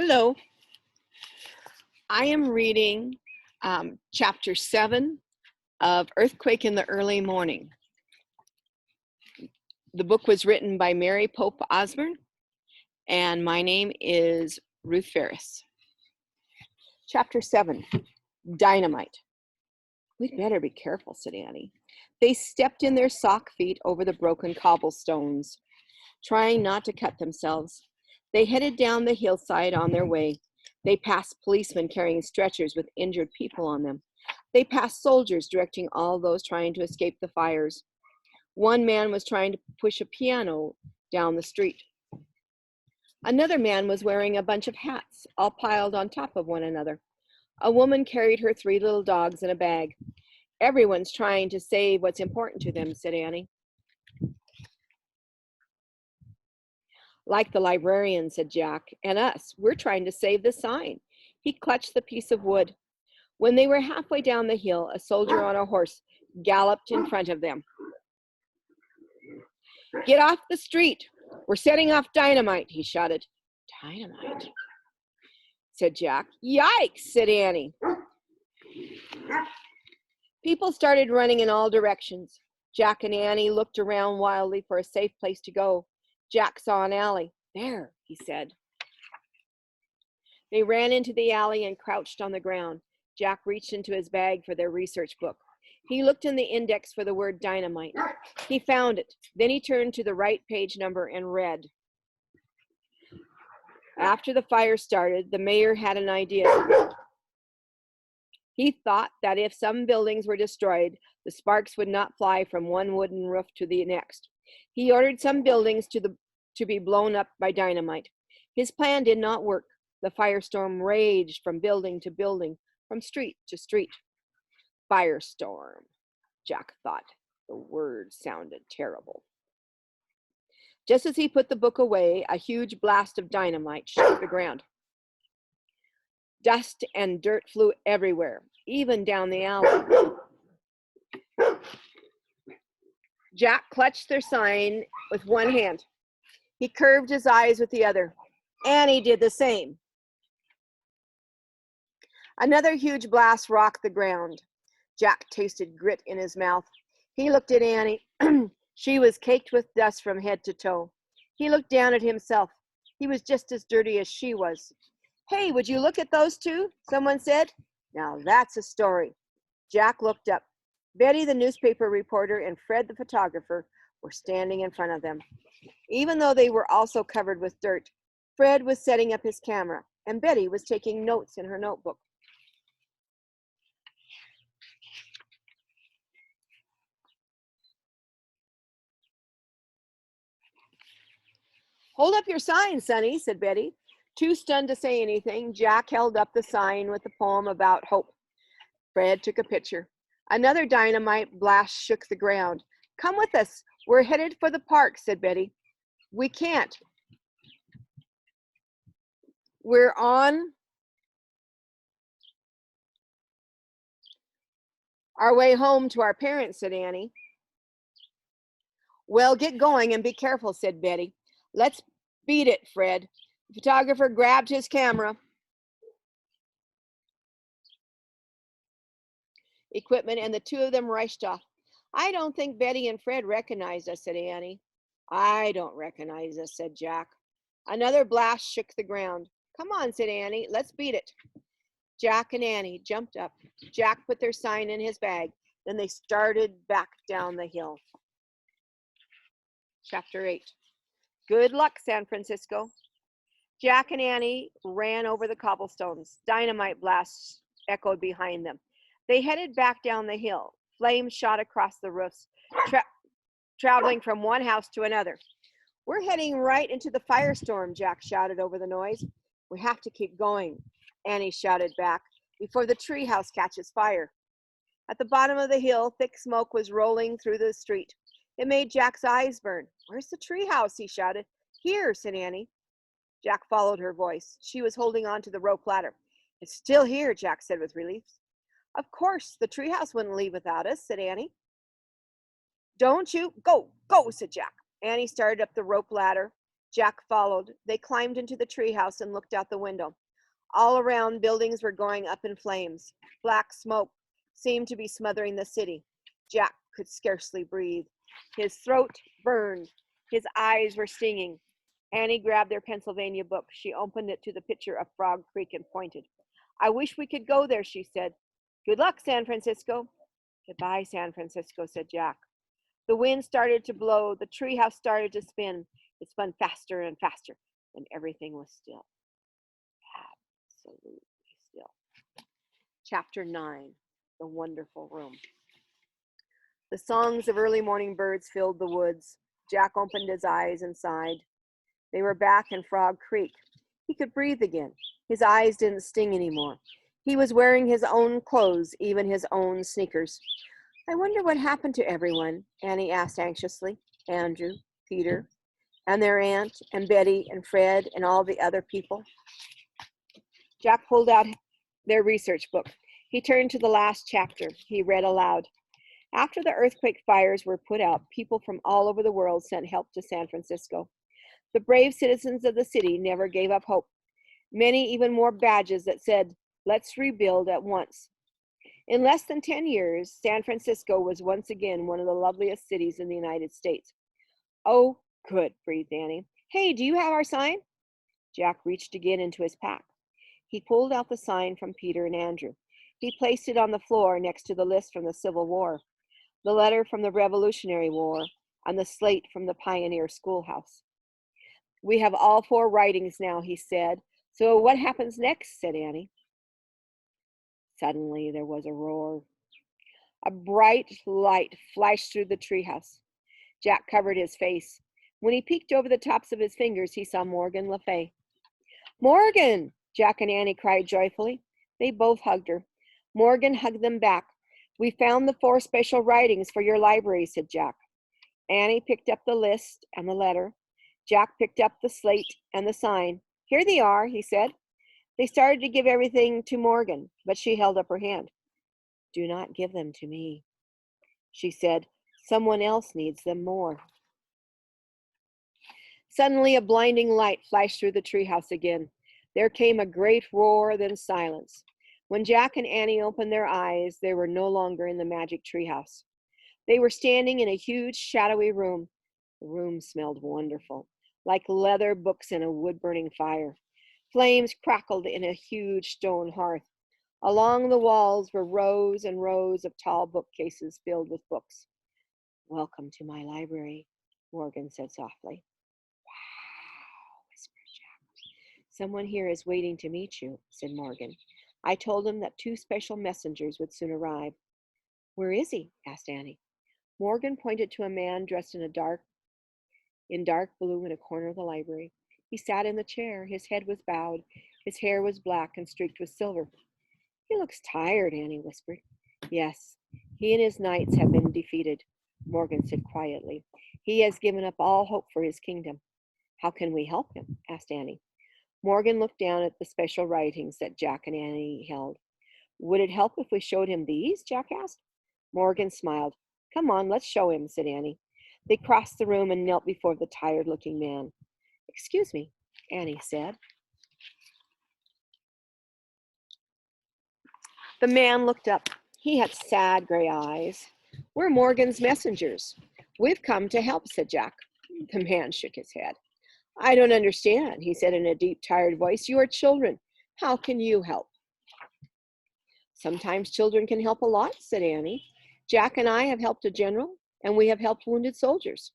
Hello. I am reading chapter 7 of Earthquake in the Early Morning. The book was written by Mary Pope Osborne, and my name is Ruth Ferris. Chapter 7, Dynamite. We'd better be careful, said Annie. They stepped in their sock feet over the broken cobblestones, trying not to cut themselves. They headed down the hillside on their way. They passed policemen carrying stretchers with injured people on them. They passed soldiers directing all those trying to escape the fires. One man was trying to push a piano down the street. Another man was wearing a bunch of hats, all piled on top of one another. A woman carried her 3 little dogs in a bag. Everyone's trying to save what's important to them, said Annie. Like the librarian, said Jack, and us. We're trying to save the sign. He clutched the piece of wood. When they were halfway down the hill, a soldier on a horse galloped in front of them. Get off the street. We're setting off dynamite, he shouted. Dynamite, said Jack. Yikes, said Annie. People started running in all directions. Jack and Annie looked around wildly for a safe place to go. Jack saw an alley. There, he said. They ran into the alley and crouched on the ground. Jack reached into his bag for their research book. He looked in the index for the word dynamite. He found it. Then he turned to the right page number and read. After the fire started, the mayor had an idea. He thought that if some buildings were destroyed, the sparks would not fly from one wooden roof to the next. He ordered some buildings to be blown up by dynamite. His plan did not work. The firestorm raged from building to building, from street to street. Firestorm, Jack thought. The word sounded terrible. Just as he put the book away, a huge blast of dynamite shook the ground. Dust and dirt flew everywhere, even down the alley. Jack clutched their sign with one hand. He curved his eyes with the other. Annie did the same. Another huge blast rocked the ground. Jack tasted grit in his mouth. He looked at Annie. She was caked with dust from head to toe. He looked down at himself. He was just as dirty as she was. Hey, would you look at those two? Someone said. Now that's a story. Jack looked up. Betty, the newspaper reporter, and Fred, the photographer, were standing in front of them. Even though they were also covered with dirt, Fred was setting up his camera, and Betty was taking notes in her notebook. Hold up your sign, Sonny, said Betty. Too stunned to say anything, Jack held up the sign with the poem about hope. Fred took a picture. Another dynamite blast shook the ground. Come with us. We're headed for the park, said Betty. We can't. We're on our way home to our parents, said Annie. Well, get going and be careful, said Betty. Let's beat it, Fred. The photographer grabbed his camera equipment, and the two of them rushed off. I don't think Betty and Fred recognized us, said Annie. I don't recognize us, said Jack. Another blast shook the ground. Come on, said Annie. Let's beat it. Jack and Annie jumped up. Jack put their sign in his bag. Then they started back down the hill. Chapter 8. Good luck, San Francisco. Jack and Annie ran over the cobblestones. Dynamite blasts echoed behind them. They headed back down the hill. Flames shot across the roofs, traveling from one house to another. We're heading right into the firestorm, Jack shouted over the noise. We have to keep going, Annie shouted back, before the treehouse catches fire. At the bottom of the hill, thick smoke was rolling through the street. It made Jack's eyes burn. Where's the treehouse? He shouted. Here, said Annie. Jack followed her voice. She was holding on to the rope ladder. It's still here, Jack said with relief. Of course, the treehouse wouldn't leave without us, said Annie. Don't you? Go, go, said Jack. Annie started up the rope ladder. Jack followed. They climbed into the treehouse and looked out the window. All around, buildings were going up in flames. Black smoke seemed to be smothering the city. Jack could scarcely breathe. His throat burned. His eyes were stinging. Annie grabbed their Pennsylvania book. She opened it to the picture of Frog Creek and pointed. I wish we could go there, she said. Good luck, San Francisco. Goodbye, San Francisco, said Jack. The wind started to blow. The treehouse started to spin. It spun faster and faster, and everything was still. Absolutely still. Chapter 9, The Wonderful Room. The songs of early morning birds filled the woods. Jack opened his eyes and sighed. They were back in Frog Creek. He could breathe again. His eyes didn't sting anymore. He was wearing his own clothes, even his own sneakers. I wonder what happened to everyone, Annie asked anxiously. Andrew, Peter, and their aunt, and Betty, and Fred, and all the other people. Jack pulled out their research book. He turned to the last chapter. He read aloud. After the earthquake fires were put out, people from all over the world sent help to San Francisco. The brave citizens of the city never gave up hope. Many even wore badges that said, "Let's rebuild at once." In less than 10 years, San Francisco was once again one of the loveliest cities in the United States. Oh, good, breathed Annie. Hey, do you have our sign? Jack reached again into his pack. He pulled out the sign from Peter and Andrew. He placed it on the floor next to the list from the Civil War, the letter from the Revolutionary War, and the slate from the Pioneer Schoolhouse. We have all 4 writings now, he said. So what happens next? Said Annie. Suddenly there was a roar. A bright light flashed through the treehouse. Jack covered his face. When he peeked over the tops of his fingers, he saw Morgan Le Fay. Morgan! Jack and Annie cried joyfully. They both hugged her. Morgan hugged them back. We found the 4 special writings for your library, said Jack. Annie picked up the list and the letter. Jack picked up the slate and the sign. Here they are, he said. They started to give everything to Morgan, but she held up her hand. Do not give them to me, she said. Someone else needs them more. Suddenly a blinding light flashed through the treehouse again. There came a great roar, then silence. When Jack and Annie opened their eyes, they were no longer in the magic treehouse. They were standing in a huge, shadowy room. The room smelled wonderful, like leather books in a wood-burning fire. Flames crackled in a huge stone hearth. Along the walls were rows and rows of tall bookcases filled with books. Welcome to my library, Morgan said softly. Wow, whispered Jack. Someone here is waiting to meet you, said Morgan. I told him that 2 special messengers would soon arrive. Where is he? Asked Annie. Morgan pointed to a man dressed in dark blue in a corner of the library. He sat in the chair. His head was bowed. His hair was black and streaked with silver. He looks tired, Annie whispered. Yes, he and his knights have been defeated, Morgan said quietly. He has given up all hope for his kingdom. How can we help him? Asked Annie. Morgan looked down at the special writings that Jack and Annie held. Would it help if we showed him these? Jack asked. Morgan smiled. Come on, let's show him, said Annie. They crossed the room and knelt before the tired-looking man. Excuse me, Annie said. The man looked up. He had sad gray eyes. We're Morgan's messengers. We've come to help, said Jack. The man shook his head. I don't understand, he said in a deep, tired voice. You are children. How can you help? Sometimes children can help a lot, said Annie. Jack and I have helped a general, and we have helped wounded soldiers.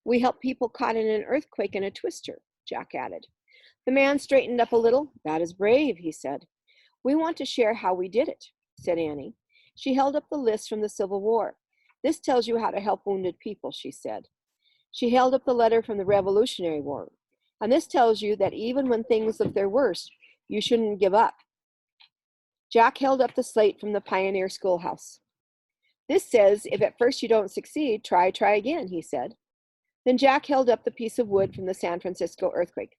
We help people caught in an earthquake and a twister, Jack added. The man straightened up a little. That is brave, he said. We want to share how we did it, said Annie. She held up the list from the Civil War. This tells you how to help wounded people, she said. She held up the letter from the Revolutionary War. And this tells you that even when things look their worst, you shouldn't give up. Jack held up the slate from the Pioneer Schoolhouse. This says, if at first you don't succeed, try again, he said. Then Jack held up the piece of wood from the San Francisco earthquake.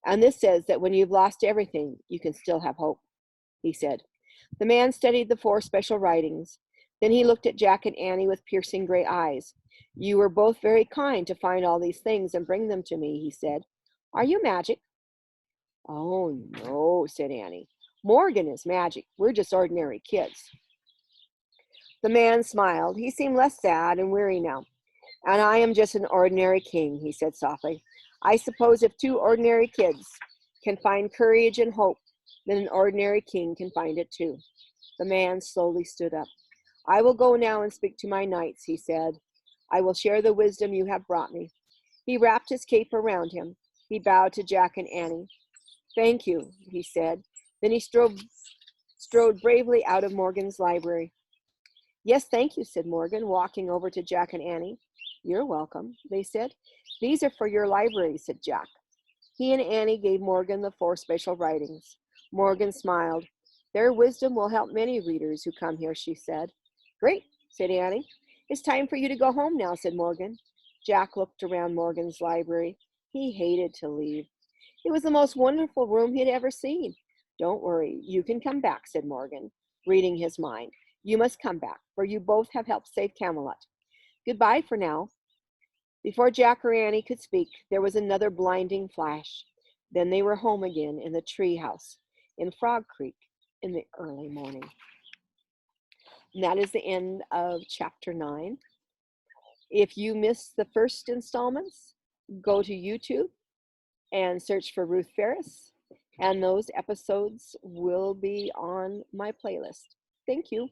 And this says that when you've lost everything, you can still have hope, he said. The man studied the 4 special writings. Then he looked at Jack and Annie with piercing gray eyes. You were both very kind to find all these things and bring them to me, he said. Are you magic? Oh, no, said Annie. Morgan is magic. We're just ordinary kids. The man smiled. He seemed less sad and weary now. And I am just an ordinary king, he said softly. I suppose if two ordinary kids can find courage and hope, then an ordinary king can find it too. The man slowly stood up. I will go now and speak to my knights, he said. I will share the wisdom you have brought me. He wrapped his cape around him. He bowed to Jack and Annie. Thank you, he said. Then he strode bravely out of Morgan's library. Yes, thank you, said Morgan, walking over to Jack and Annie. You're welcome, they said. These are for your library, said Jack. He and Annie gave Morgan the 4 special writings. Morgan smiled. Their wisdom will help many readers who come here, she said. Great, said Annie. It's time for you to go home now, said Morgan. Jack looked around Morgan's library. He hated to leave. It was the most wonderful room he had ever seen. Don't worry, you can come back, said Morgan, reading his mind. You must come back, for you both have helped save Camelot. Goodbye for now. Before Jack or Annie could speak, there was another blinding flash. Then they were home again in the tree house in Frog Creek in the early morning. And that is the end of chapter 9. If you missed the first installments, go to YouTube and search for Ruth Ferris, and those episodes will be on my playlist. Thank you.